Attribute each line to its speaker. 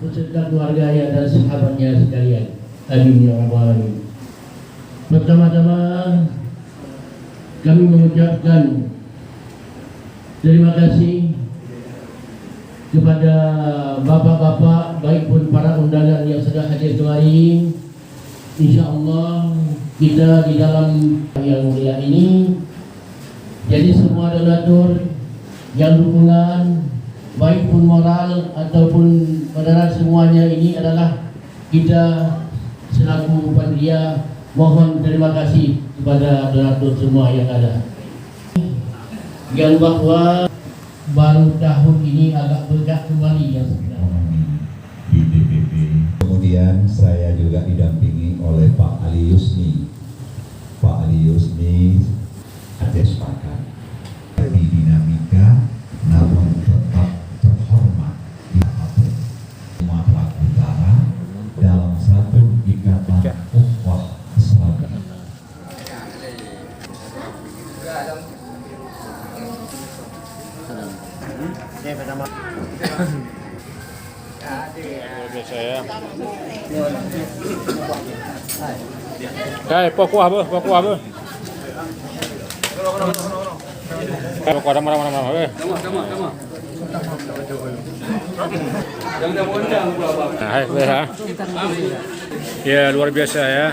Speaker 1: beserta keluarganya dan sahabatnya sekalian. Amin ya rabbal alamin. Pertama-tama kami mengucapkan terima kasih kepada bapak-bapak, baik pun para undangan yang sudah hadir kemarin. Insya Allah kita di dalam yang mulia ini, jadi semua donatur yang dukungan baik pun moral ataupun modal semuanya ini adalah kita selaku panitia mohon terima kasih kepada donatur semua yang ada. Yang bahwa baru tahun ini agak berkah kembali yang
Speaker 2: di DPP. Kemudian saya juga didampingi oleh Pak Ali Yusni. Pak Ali Yusni ada sepakat di dinamika namun tetap terhormat di Sumatera Utara dalam satu ikatan ukhuwah Islam.
Speaker 3: Biasa ya. Kai, pokok apa? Pokok apa? Pokok ada mana-mana. Nah, hai, ya luar biasa ya.